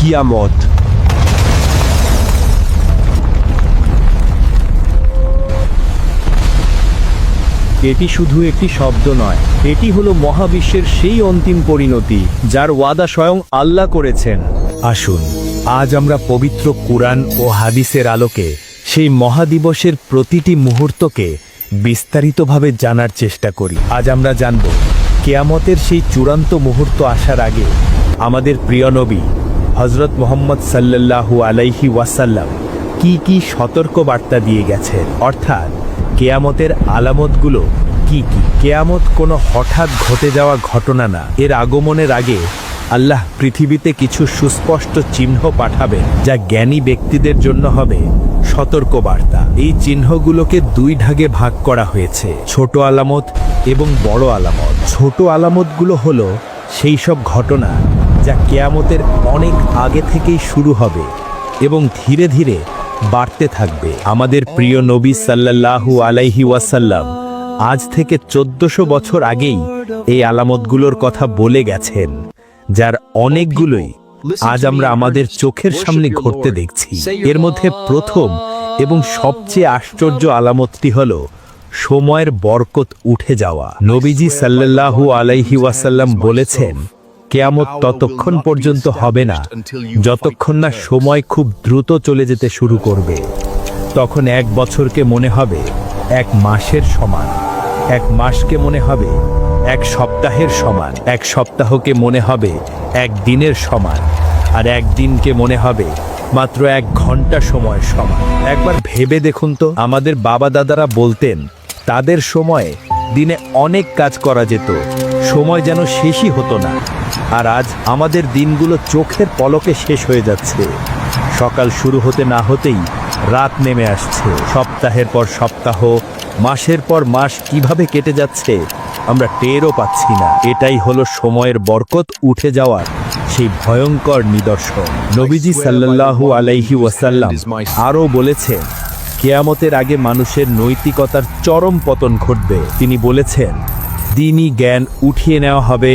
কিয়ামত। এটি শুধু একটি শব্দ নয়, এটি হলো মহাবিশ্বের সেই অন্তিম পরিণতি যার ওয়াদা স্বয়ং আল্লাহ করেছেন। আসুন আজ আমরা পবিত্র কুরআন ও হাদিসের আলোকে সেই মহাদিবসের প্রতিটি মুহূর্তকে বিস্তারিতভাবে জানার চেষ্টা করি। আজ আমরা জানব কিয়ামতের সেই চূড়ান্ত মুহূর্ত আসার আগে আমাদের প্রিয় নবী হযরত মুহাম্মদ সাল্লাল্লাহু আলাইহি ওয়াসাল্লাম কি কি সতর্ক বার্তা দিয়ে গেছেন, অর্থাৎ কেয়ামতের আলামতগুলো কি কি। কেয়ামত কোনো হঠাৎ ঘটে যাওয়া ঘটনা না, এর আগমনের আগে আল্লাহ পৃথিবীতে কিছু সুস্পষ্ট চিহ্ন পাঠাবেন যা জ্ঞানী ব্যক্তিদের জন্য হবে সতর্ক বার্তা। এই চিহ্নগুলোকে দুই ভাগে ভাগ করা হয়েছে, ছোট আলামত এবং বড় আলামত। ছোট আলামতগুলো হলো সেই সব ঘটনা যা কেয়ামতের অনেক আগে থেকেই শুরু হবে এবং ধীরে ধীরে বাড়তে থাকবে। আমাদের প্রিয় নবী সাল্লাল্লাহু আলাইহি ওয়াসাল্লাম আজ থেকে 1400 বছর আগেই এই আলামতগুলোর কথা বলে গেছেন, যার অনেকগুলোই আজ আমরা আমাদের চোখের সামনে ঘটতে দেখছি। এর মধ্যে প্রথম এবং সবচেয়ে আশ্চর্য আলামতটি হলো সময়ের বরকত উঠে যাওয়া। নবীজি সাল্লাল্লাহু আলাইহি ওয়াসাল্লাম বলেছেন, কিয়ামত ততক্ষণ পর্যন্ত হবে না যতক্ষণ না সময় খুব দ্রুত চলে যেতে শুরু করবে। তখন এক বছরকে মনে হবে এক মাসের সমান, এক মাসকে মনে হবে এক সপ্তাহের সমান, এক সপ্তাহকে মনে হবে এক দিনের সমান, আর এক দিনকে মনে হবে মাত্র 1 ঘন্টা সময়ের সমান। একবার ভেবে দেখুন তো, আমাদের বাবা দাদারা বলতেন তাদের সময়ে দিনে অনেক কাজ করা যেত, সময় যেন শেষই হতো না। আর আজ আমাদের দিনগুলো চোখের পলকে শেষ হয়ে যাচ্ছে। সকাল শুরু হতে না হতেই রাত নেমে আসছে। সপ্তাহের পর সপ্তাহ, মাসের পর মাস কিভাবে কেটে যাচ্ছে আমরা টেরও পাচ্ছি না। এটাই হলো সময়ের বরকত উঠে যাওয়ার সেই ভয়ঙ্কর নিদর্শন। নবীজি সাল্লাল্লাহু আলাইহি ওয়াসাল্লাম আরও বলেছেন, কিয়ামতের আগে মানুষের নৈতিকতার চরম পতন ঘটবে। তিনি বলেছেন, দ্বীনি জ্ঞান উঠিয়ে নেওয়া হবে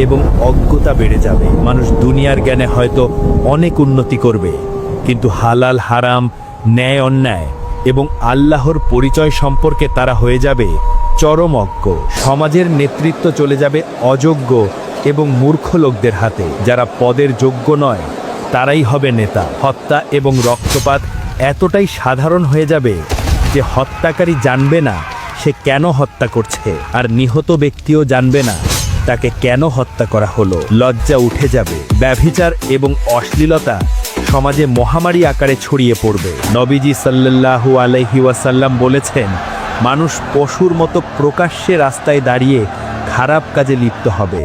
এবং অজ্ঞতা বেড়ে যাবে। মানুষ দুনিয়ার জ্ঞানে হয়তো অনেক উন্নতি করবে, কিন্তু হালাল হারাম, ন্যায় অন্যায় এবং আল্লাহর পরিচয় সম্পর্কে তারা হয়ে যাবে চরম অজ্ঞ। সমাজের নেতৃত্ব চলে যাবে অযোগ্য এবং মূর্খ লোকদের হাতে। যারা পদের যোগ্য নয় তারাই হবে নেতা। হত্যা এবং রক্তপাত এতটাই সাধারণ হয়ে যাবে যে হত্যাকারী জানবে না সে কেন হত্যা করছে, আর নিহত ব্যক্তিও জানবে না তাকে কেন হত্যা করা হলো। লজ্জা উঠে যাবে। ব্যভিচার এবং অশ্লীলতা সমাজে মহামারী আকারে ছড়িয়ে পড়বে। নবীজি সাল্লাল্লাহু আলাইহি ওয়াসাল্লাম বলেছেন, মানুষ পশুর মতো প্রকাশ্যে রাস্তায় দাঁড়িয়ে খারাপ কাজে লিপ্ত হবে।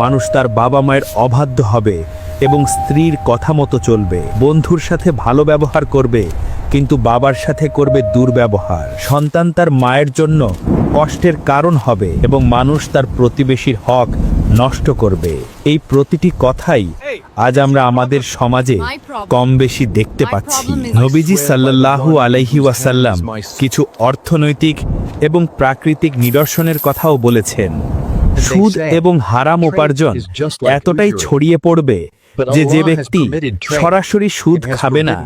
মানুষ তার বাবা মায়ের অবাধ্য হবে এবং স্ত্রীর কথা মতো চলবে। বন্ধুর সাথে ভালো ব্যবহার করবে, কিন্তু বাবার সাথে করবে দুর্ব্যবহার। সন্তান তার মায়ের জন্য কষ্টের কারণ হবে এবং মানুষ তার প্রতিবেশীর হক নষ্ট করবে। এই প্রতিটি কথাই আজ আমরা আমাদের সমাজে কম বেশি দেখতে পাচ্ছি। নবীজি সাল্লাল্লাহু আলাইহি ওয়াসাল্লাম কিছু অর্থনৈতিক এবং প্রাকৃতিক নিদর্শনের কথাও বলেছেন। সুদ এবং হারাম উপার্জন এতটাই ছড়িয়ে পড়বে যে ব্যক্তি সরাসরি সুদ খাবে না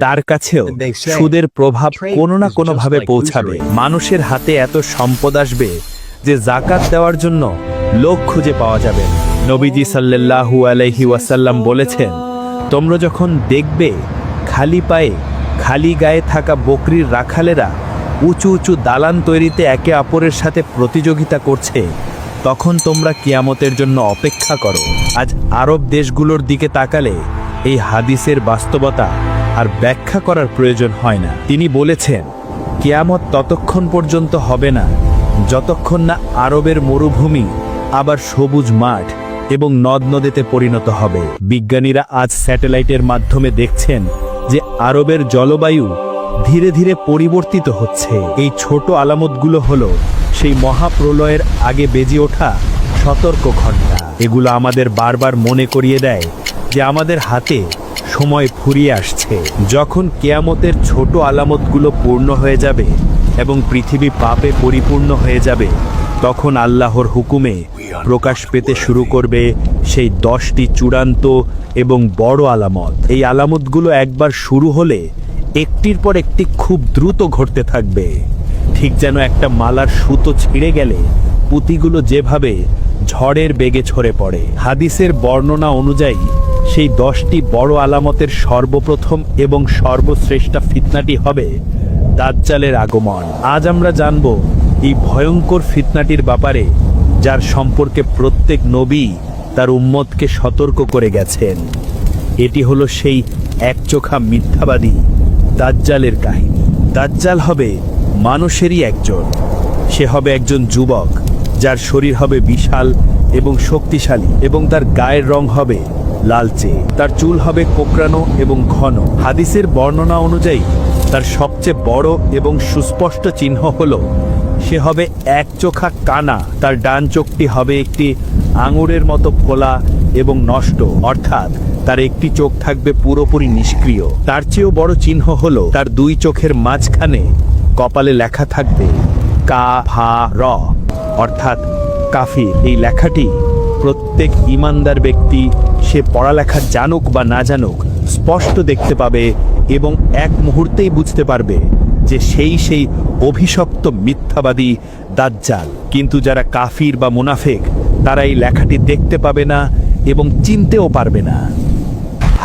তার কাছেও সুদের প্রভাব কোনো না কোনোভাবে পৌঁছাবে। মানুষের হাতে এত সম্পদ আসবে যে যাকাত দেওয়ার জন্য লোক খুঁজে পাওয়া যাবে। নবীজি সাল্লাল্লাহু আলাইহি ওয়াসাল্লাম বলেছেন, তোমরা যখন দেখবে খালি পায়ে খালি গায়ে থাকা বকরির রাখালেরা উঁচু উঁচু দালান তৈরিতে একে অপরের সাথে প্রতিযোগিতা করছে, তখন তোমরা কিয়ামতের জন্য অপেক্ষা করো। আজ আরব দেশগুলোর দিকে তাকালে এই হাদিসের বাস্তবতা আর ব্যাখ্যা করার প্রয়োজন হয় না। তিনি বলেছেন, কিয়ামত ততক্ষণ পর্যন্ত হবে না যতক্ষণ না আরবের মরুভূমি আবার সবুজ মাঠ এবং নদ নদীতে পরিণত হবে। বিজ্ঞানীরা আজ স্যাটেলাইটের মাধ্যমে দেখছেন যে আরবের জলবায়ু ধীরে ধীরে পরিবর্তিত হচ্ছে। এই ছোট আলামতগুলো হলো সেই মহাপ্রলয়ের আগে বেজে ওঠা সতর্ক ঘণ্টা। এগুলো আমাদের বারবার মনে করিয়ে দেয় যে আমাদের হাতে সময় ফুরিয়ে আসছে। যখন কিয়ামতের ছোট আলামতগুলো পূর্ণ হয়ে যাবে এবং পৃথিবী পাপে পরিপূর্ণ হয়ে যাবে, তখন আল্লাহর হুকুমে প্রকাশ পেতে শুরু করবে সেই 10টি চূড়ান্ত এবং বড় আলামত। এই আলামতগুলো একবার শুরু হলে একটির পর একটি খুব দ্রুত ঘটতে থাকবে, ঠিক যেন একটা মালার সুতো ছিঁড়ে গেলে পুঁতিগুলো যেভাবে ঝড়ের বেগে ছড়ে পড়ে। হাদিসের বর্ণনা অনুযায়ী সেই 10টি বড় আলামতের সর্বপ্রথম এবং সর্বশ্রেষ্ঠ ফিতনাটি হবে দাজ্জালের আগমন। আজ আমরা জানব এই ভয়ঙ্কর ফিতনাটির ব্যাপারে, যার সম্পর্কে প্রত্যেক নবী তার উম্মতকে সতর্ক করে গেছেন। এটি হলো সেই একচোখা মিথ্যাবাদী দাজ্জালের কাহিনী। দাজ্জাল হবে মানুষেরই একজন। সে হবে একজন যুবক যার শরীর হবে বিশাল এবং শক্তিশালী, এবং তার গায়ের রং হবে লালচে। তার চুল হবে কোঁকড়ানো এবং ঘন। হাদিসের বর্ণনা অনুযায়ী তার সবচেয়ে বড় এবং সুস্পষ্ট চিহ্ন হলো সে হবে একচোখা কানা। তার ডান চোখটি হবে একটি আঙুরের মতো ফোলা এবং নষ্ট, অর্থাৎ তার একটি চোখ থাকবে পুরোপুরি নিষ্ক্রিয়। তার চেয়েও বড় চিহ্ন হলো তার দুই চোখের মাঝখানে কপালে লেখা থাকবে কাফার, অর্থাৎ কাফির। এই লেখাটি প্রত্যেক ঈমানদার ব্যক্তি, সে পড়ালেখা জানুক বা না জানুক, স্পষ্ট দেখতে পাবে এবং এক মুহূর্তেই বুঝতে পারবে যে সেই অভিশপ্ত মিথ্যাবাদী দাজ্জাল। কিন্তু যারা কাফির বা মুনাফিক, তারা এই লেখাটি দেখতে পাবে না এবং চিনতেও পারবে না।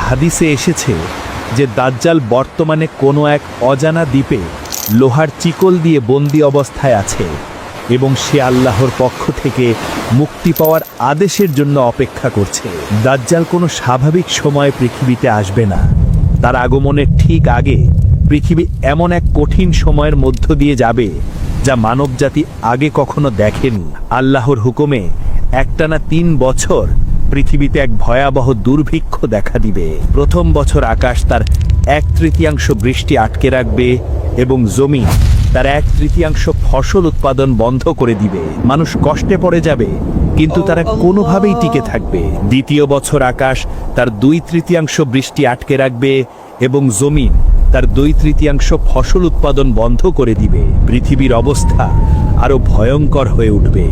হাদিসে এসেছে যে দাজ্জাল বর্তমানে কোনো এক অজানা দ্বীপে লোহার চিকল দিয়ে বন্দী অবস্থায় আছে এবং সে আল্লাহর পক্ষ থেকে মুক্তি পাওয়ার আদেশের জন্য অপেক্ষা করছে। দাজ্জাল কোনো স্বাভাবিক সময়ে পৃথিবীতে আসবে না। তার আগমনের ঠিক আগে পৃথিবী এমন এক কঠিন সময়ের মধ্য দিয়ে যাবে যা মানবজাতি আগে কখনো দেখেনি। আল্লাহর হুকুমে একটানা 3 বছর পৃথিবীতে এক ভয়াবহ দুর্ভিক্ষ দেখা দিবে। প্রথম বছর আকাশ তার 1/3 বৃষ্টি আটকে রাখবে এবং জমি তার 1/3 ফসল উৎপাদন বন্ধ করে দিবে। মানুষ কষ্টে পড়ে যাবে, কিন্তু তারা কোনোভাবেই টিকে থাকবে। দ্বিতীয় বছর আকাশ তার 2/3 বৃষ্টি আটকে রাখবে এবং জমিন তার 2/3 ফসল উৎপাদন বন্ধ করে দিবে। পৃথিবীর অবস্থা আরো ভয়ঙ্কর হয়ে উঠবে।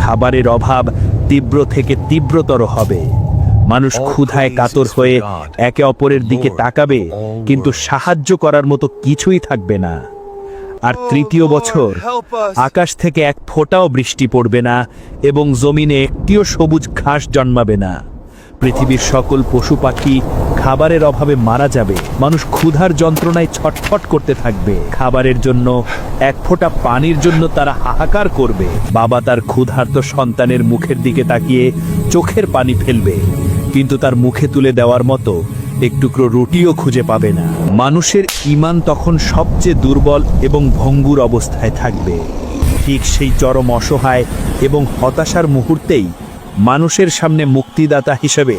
খাবারের অভাব তীব্র থেকে তীব্রতর হবে। মানুষ ক্ষুধায় কাতর হয়ে একে অপরের দিকে তাকাবে, কিন্তু সাহায্য করার মতো কিছুই থাকবে না। আর তৃতীয় বছর আকাশ থেকে এক ফোঁটাও বৃষ্টি পড়বে না এবং জমিনে একটিও সবুজ ঘাস জন্মাবে না। পৃথিবীর সকল পশু পাখি খাবারের অভাবে মারা যাবে। মানুষ ক্ষুধার যন্ত্রণায় ছটফট করতে থাকবে। খাবারের জন্য, এক ফোঁটা পানির জন্য তারা হাহাকার করবে। বাবা তার ক্ষুধার্ত সন্তানের মুখের দিকে তাকিয়ে চোখের পানি ফেলবে, কিন্তু তার মুখে তুলে দেওয়ার মতো এক টুকরো রুটিও খুঁজে পাবে না। মানুষের ঈমান তখন সবচেয়ে দুর্বল এবং ভঙ্গুর অবস্থায় থাকবে। ঠিক সেই চরম অসহায় এবং হতাশার মুহূর্তেই মানুষের সামনে মুক্তিদাতা হিসেবে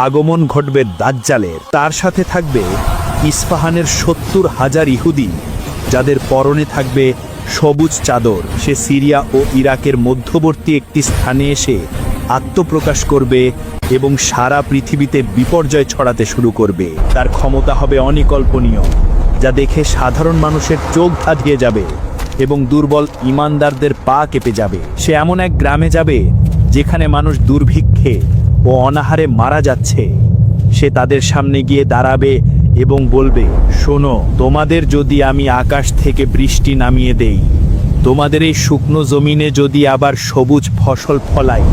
আগমন ঘটবে দাজ্জালের। তার সাথে থাকবে ইস্পাহানের 70,000 ইহুদি, যাদের পরনে থাকবে সবুজ চাদর। সে সিরিয়া ও ইরাকের মধ্যবর্তী একটি স্থানে এসে আত্মপ্রকাশ করবে এবং সারা পৃথিবীতে বিপর্যয় ছড়াতে শুরু করবে। তার ক্ষমতা হবে অনিকল্পনীয়, যা দেখে সাধারণ মানুষের চোখ ধাঁধিয়ে যাবে এবং দুর্বল ঈমানদারদের পা কেঁপে যাবে। সে এমন এক গ্রামে যাবে যেখানে মানুষ দুর্ভিক্ষে ও অনাহারে মারা যাচ্ছে। সে তাদের সামনে গিয়ে দাঁড়াবে এবং বলবে, শোনো, তোমাদের যদি আমি আকাশ থেকে বৃষ্টি নামিয়ে দেই, তোমাদের এই শুকনো জমিনে যদি আবার সবুজ ফসল ফলাই,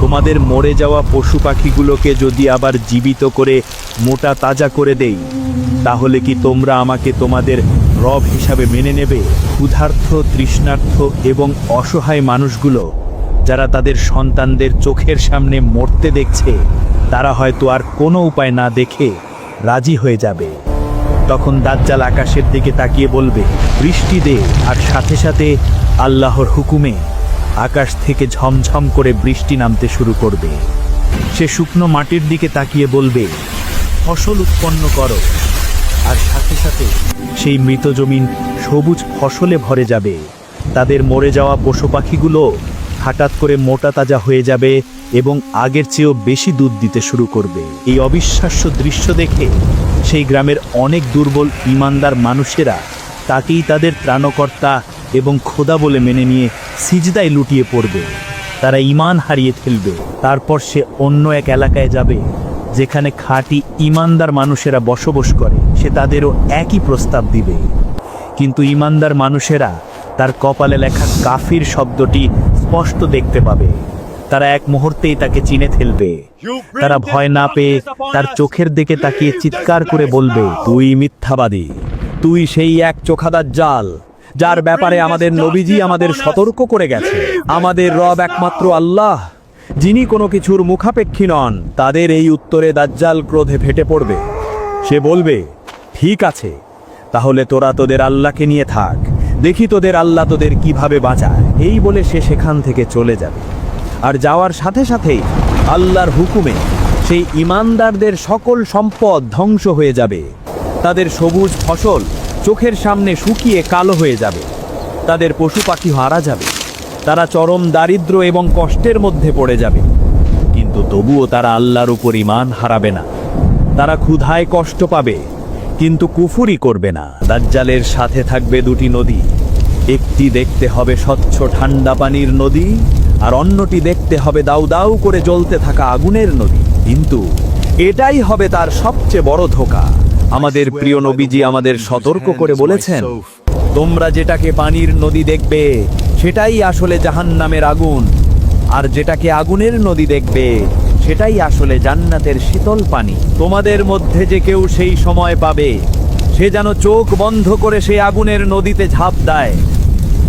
তোমাদের মরে যাওয়া পশু পাখিগুলোকে যদি আবার জীবিত করে মোটা তাজা করে দেই, তাহলে কি তোমরা আমাকে তোমাদের রব হিসাবে মেনে নেবে? ক্ষুধার্ত, তৃষ্ণার্ত এবং অসহায় মানুষগুলো, যারা তাদের সন্তানদের চোখের সামনে মরতে দেখছে, তারা হয়তো আর কোনো উপায় না দেখে রাজি হয়ে যাবে। তখন দাজ্জাল আকাশের দিকে তাকিয়ে বলবে, বৃষ্টি দে, আর সাথে সাথে আল্লাহর হুকুমে আকাশ থেকে ঝমঝম করে বৃষ্টি নামতে শুরু করবে। সে শুকনো মাটির দিকে তাকিয়ে বলবে, ফসল উৎপন্ন করো, আর সাথে সাথে সেই মৃত জমিন সবুজ ফসলে ভরে যাবে। তাদের মরে যাওয়া পশু পাখিগুলো হঠাৎ করে মোটা তাজা হয়ে যাবে এবং আগের চেয়েও বেশি দুধ দিতে শুরু করবে। এই অবিশ্বাস্য দৃশ্য দেখে সেই গ্রামের অনেক দুর্বল ঈমানদার মানুষেরা তাকেই তাদের ত্রাণকর্তা এবং খোদা বলে মেনে নিয়ে সিজদায় লুটিয়ে পড়বে। তারা ঈমান হারিয়ে ফেলবে। তারপর সে অন্য এক এলাকায় যাবে যেখানে খাঁটি ঈমানদার মানুষেরা বসবাস করে। সে তাদেরও একই প্রস্তাব দিবে, কিন্তু ঈমানদার মানুষেরা তার কপালে লেখা কাফির শব্দটি স্পষ্ট দেখতে পাবে। তারা এক মুহূর্তেই তাকে চিনে ফেলবে। তারা ভয় না পেয়ে তার চোখের দিকে তাকিয়ে চিৎকার করে বলবে, তুই মিথ্যাবাদী, তুই সেই এক চোখা দাজ্জাল যার ব্যাপারে আমাদের নবীজি আমাদের সতর্ক করে গেছে। আমাদের রব একমাত্র আল্লাহ, যিনি কোনো কিছুর মুখাপেক্ষী নন। তাদের এই উত্তরে দাজ্জাল ক্রোধে ফেটে পড়বে। সে বলবে, ঠিক আছে, তাহলে তোরা তোদের আল্লাহকে নিয়ে থাক, দেখি তোদের আল্লাহ তোদের কিভাবে বাঁচায়। এই বলে সে সেখান থেকে চলে যাবে। আর যাওয়ার সাথে সাথেই আল্লাহর হুকুমে সেই ঈমানদারদের সকল সম্পদ ধ্বংস হয়ে যাবে। তাদের সবুজ ফসল চোখের সামনে শুকিয়ে কালো হয়ে যাবে। তাদের পশু পাখি হারা যাবে। তারা চরম দারিদ্র্য এবং কষ্টের মধ্যে পড়ে যাবে। কিন্তু তবুও তারা আল্লাহর উপর ঈমান হারাবে না। তারা ক্ষুধায় কষ্ট পাবে, কিন্তু কুফরি করবে না। দাজ্জালের সাথে থাকবে দুটি নদী, একটি দেখতে হবে স্বচ্ছ ঠান্ডা পানির নদী, আর অন্যটি দেখতে হবে দাউ দাউ করে জ্বলতে থাকা আগুনের নদী। কিন্তু এটাই হবে তার সবচেয়ে বড় ধোঁকা। আমাদের প্রিয় নবীজি আমাদের সতর্ক করে বলেছেন, তোমরা যেটাকে পানির নদী দেখবে সেটাই আসলে জাহান্নামের আগুন, আর যেটাকে আগুনের নদী দেখবে সেটাই আসলে জান্নাতের শীতল পানি। তোমাদের মধ্যে যে কেউ সেই সময় পাবে, সে যেন চোখ বন্ধ করে সেই আগুনের নদীতে ঝাঁপ দেয়,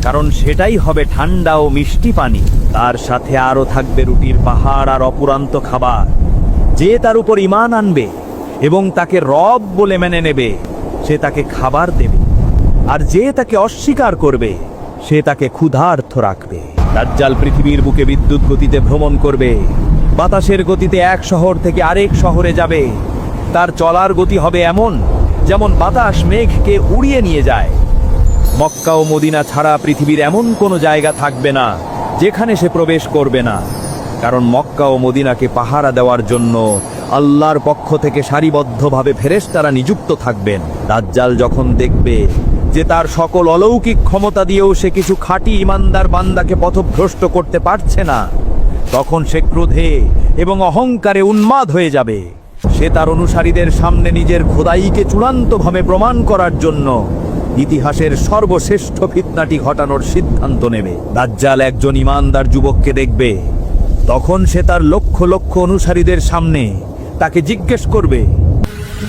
কারণ সেটাই হবে ঠান্ডা ও মিষ্টি পানি। তার সাথে আরও থাকবে রুটির পাহাড় আর অপুরান্ত খাবার। যে তার উপর ঈমান আনবে এবং তাকে রব বলে মেনে নেবে, সে তাকে খাবার দেবে, আর যে তাকে অস্বীকার করবে সে তাকে ক্ষুধার্ত রাখবে। দাজ্জাল পৃথিবীর বুকে বিদ্যুৎ গতিতে ভ্রমণ করবে, বাতাসের গতিতে এক শহর থেকে আরেক শহরে যাবে। তার চলার গতি হবে এমন যেমন বাতাস মেঘকে উড়িয়ে নিয়ে যায়। মক্কা ও মদিনা ছাড়া পৃথিবীর এমন কোনো জায়গা থাকবে না যেখানে সে প্রবেশ করবে না, কারণ মক্কা ও মদিনাকে পাহারা দেওয়ার জন্য আল্লাহর পক্ষ থেকে সারিবদ্ধভাবে ফেরেশতারা নিযুক্ত থাকবেন। দাজ্জাল যখন দেখবে যে তার সকল অলৌকিক ক্ষমতা দিয়েও সে কিছু খাঁটি ঈমানদার বান্দাকে পথভ্রষ্ট করতে পারছে না, তখন সে ক্রোধে এবং অহংকারে উন্মাদ হয়ে যাবে। সে তার অনুসারীদের সামনে নিজের খোদাইকে চূড়ান্তভাবে প্রমাণ করার জন্য ইতিহাসের সর্বশ্রেষ্ঠ ফিতনাটি ঘটানোর সিদ্ধান্ত নেবে। দাজ্জাল একজন ঈমানদার যুবককে দেখবে, তখন সে তার লক্ষ লক্ষ অনুসারীদের সামনে তাকে জিজ্ঞেস করবে,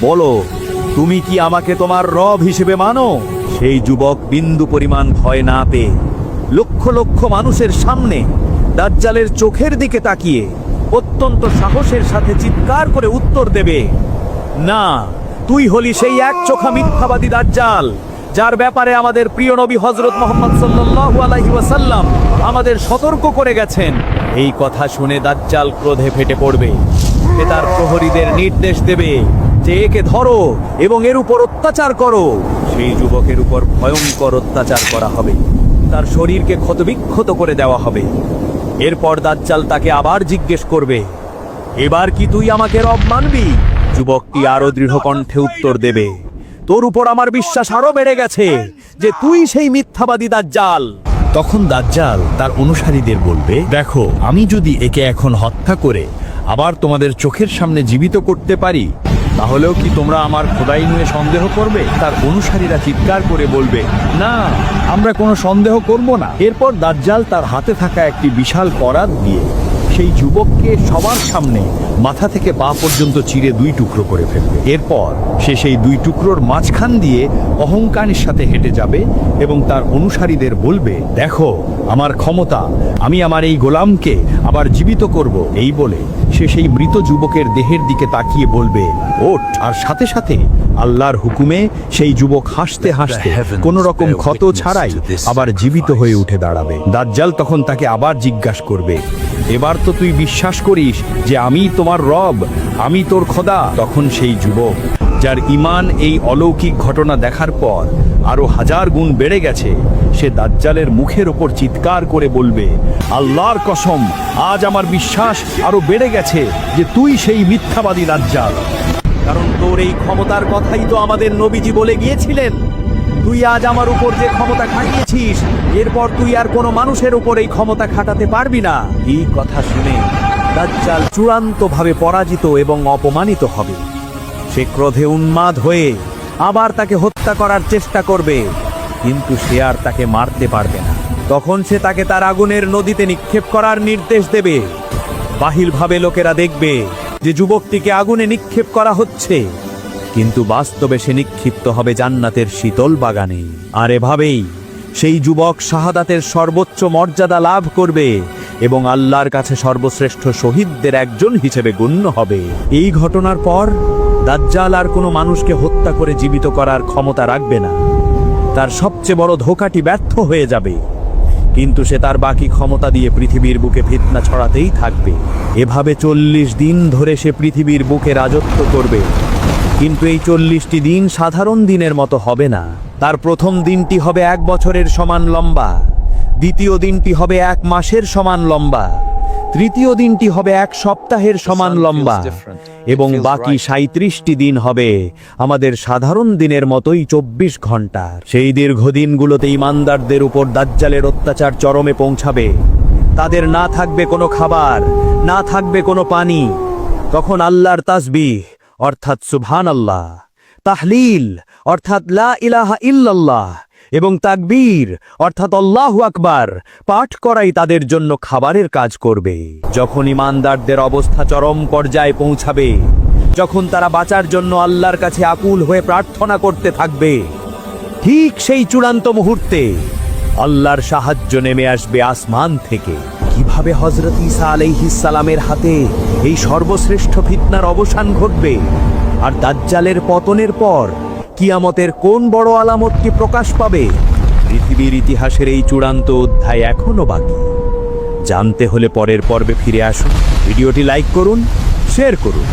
বলো, তুমি কি আমাকে তোমার রব হিসেবে মানো? সেই যুবক বিন্দু পরিমাণ ভয় না পেয়ে লক্ষ লক্ষ মানুষের সামনে দাজ্জালের চোখের দিকে তাকিয়ে অত্যন্ত সাহসের সাথে চিৎকার করে উত্তর দেবে, না, তুই হলি সেই এক চোখা মিথ্যাবাদী দাজ্জাল যার ব্যাপারে আমাদের প্রিয় নবী হযরত মুহাম্মদ সাল্লাল্লাহু আলাইহি ওয়াসাল্লাম আমাদের সতর্ক করে গেছেন। এই কথা শুনে দাজ্জাল ক্রোধে ফেটে পড়বে। সে তার প্রহরীদের নির্দেশ দেবে যে একে ধরো এবং এর উপর অত্যাচার করো। সেই যুবকের উপর ভয়ঙ্কর অত্যাচার করা হবে, তার শরীরকে ক্ষতবিক্ষত করে দেওয়া হবে। এরপর দাজ্জাল তাকে আবার জিজ্ঞেস করবে, এবার কি তুই আমাকে রব মানবি? যুবকটি আরো দৃঢ় কণ্ঠে উত্তর দেবে, তোর উপর আমার বিশ্বাস আরো বেড়ে গেছে যে তুই সেই মিথ্যাবাদী দাজ্জাল। তখন দাজ্জাল তার অনুসারীদের বলবে, দেখো, আমি যদি একে এখন হত্যা করে আবার তোমাদের চোখের সামনে জীবিত করতে পারি, তাহলেও কি তোমরা আমার খোদাই নিয়ে সন্দেহ করবে? তার অনুসারীরা চিৎকার করে বলবে, না, আমরা কোনো সন্দেহ করব না। এরপর দাজ্জাল তার হাতে থাকা একটি বিশাল করাত দিয়ে সেই যুবককে সবার সামনে মাথা থেকে পা পর্যন্ত চিরে দুই টুকরো করে ফেলবে। এরপর সে সেই দুই টুকরোর মাঝখান দিয়ে অহংকারের সাথে হেঁটে যাবে এবং তার অনুসারীদের বলবে, দেখো আমার ক্ষমতা, আমি আমার এই গোলামকে আবার জীবিত করব। এই বলে সে সেই মৃত যুবকের দেহের দিকে তাকিয়ে বলবে, ওঠ। আর সাথে সাথে আল্লাহর হুকুমে সেই যুবক হাসতে হাসতে কোনো রকম ক্ষত ছাড়াই আবার জীবিত হয়ে উঠে দাঁড়াবে। দাজ্জাল তখন তাকে আবার জিজ্ঞাসা করবে, এবার তো তুই বিশ্বাস করিস যে আমি তোমার রব, আমি তোর খোদা? তখন সেই যুবক, যার ঈমান এই অলৌকিক ঘটনা দেখার পর আরো 1000 গুণ বেড়ে গেছে, সে দাজ্জালের মুখের ওপর চিৎকার করে বলবে, আল্লাহর কসম, আজ আমার বিশ্বাস আরো বেড়ে গেছে যে তুই সেই মিথ্যাবাদী দাজ্জাল। কারণ তোর এই ক্ষমতার কথাই তো আমাদের নবীজি বলে গিয়েছিলেন তুই আজ আমার উপর যে ক্ষমতা খাটিয়েছিস, এরপর তুই আর কোনো মানুষের উপর এই ক্ষমতা খাটাতে পারবি না। এই কথা শুনে দাজ্জাল চূড়ান্তভাবে পরাজিত এবং অপমানিত হবে। সে ক্রোধে উন্মাদ হয়ে আবার তাকে হত্যা করার চেষ্টা করবে, কিন্তু সে আর তাকে মারতে পারবে না। তখন সে তাকে তার আগুনের নদীতে নিক্ষেপ করার নির্দেশ দেবে। বাহিরভাবে লোকেরা দেখবে যে যুবকটিকে আগুনে নিক্ষেপ করা হচ্ছে, কিন্তু বাস্তবে সে নিক্ষিপ্ত হবে জান্নাতের শীতল বাগানে। আর এভাবেই সেই যুবক শাহাদাতের সর্বোচ্চ মর্যাদা লাভ করবে এবং আল্লাহর কাছে সর্বশ্রেষ্ঠ শহীদদের একজন হিসেবে গণ্য হবে। এই ঘটনার পর দাজ্জাল আর কোনো মানুষকে হত্যা করে জীবিত করার ক্ষমতা রাখবে না। তার সবচেয়ে বড় ধোঁকাটি ব্যর্থ হয়ে যাবে, কিন্তু সে তার বাকি ক্ষমতা দিয়ে পৃথিবীর বুকে ফিতনা ছড়াতেই থাকবে। এভাবে 40 দিন ধরে সে পৃথিবীর বুকে রাজত্ব করবে। কিন্তু এই 40টি দিন সাধারণ দিনের মতো হবে না। তার প্রথম দিনটি হবে 1 বছরের সমান লম্বা, দ্বিতীয় দিনটি হবে 1 মাসের সমান লম্বা, তৃতীয় দিনটি হবে 1 সপ্তাহের সমান লম্বা, এবং বাকি 37টি দিন হবে আমাদের সাধারণ দিনের মতোই 24 ঘন্টার। সেই দীর্ঘদিনগুলোতে ঈমানদারদের উপর দাজ্জালের অত্যাচার চরমে পৌঁছাবে। তাদের না থাকবে কোনো খাবার, না থাকবে কোনো পানি। তখন আল্লাহর তাসবিহ অর্থাৎ সুবহানাল্লাহ, তাহলিল অর্থাৎ লা ইলাহা ইল্লাল্লাহ এবং তাকবীর অর্থাৎ আল্লাহু আকবার পাঠ করাই তাদের জন্য খাবারের কাজ করবে। যখন ঈমানদারদের অবস্থা চরম পর্যায়ে পৌঁছাবে, যখন তারা বাঁচার জন্য আল্লাহর কাছে আকুল হয়ে প্রার্থনা করতে থাকবে, ঠিক সেই চূড়ান্ত মুহূর্তে আল্লাহর সাহায্য নেমে আসবে আসমান থেকে। কিভাবে হযরত ঈসা আলাইহিস সালামের হাতে এই সর্বশ্রেষ্ঠ ফিতনার অবসান ঘটবে, আর দাজ্জালের পতনের পর কিয়ামতের কোন বড় আলামতটি প্রকাশ পাবে, পৃথিবীর ইতিহাসের এই চূড়ান্ত অধ্যায় এখনো বাকি। জানতে হলে পরের পর্বে ফিরে আসুন। ভিডিওটি লাইক করুন, শেয়ার করুন।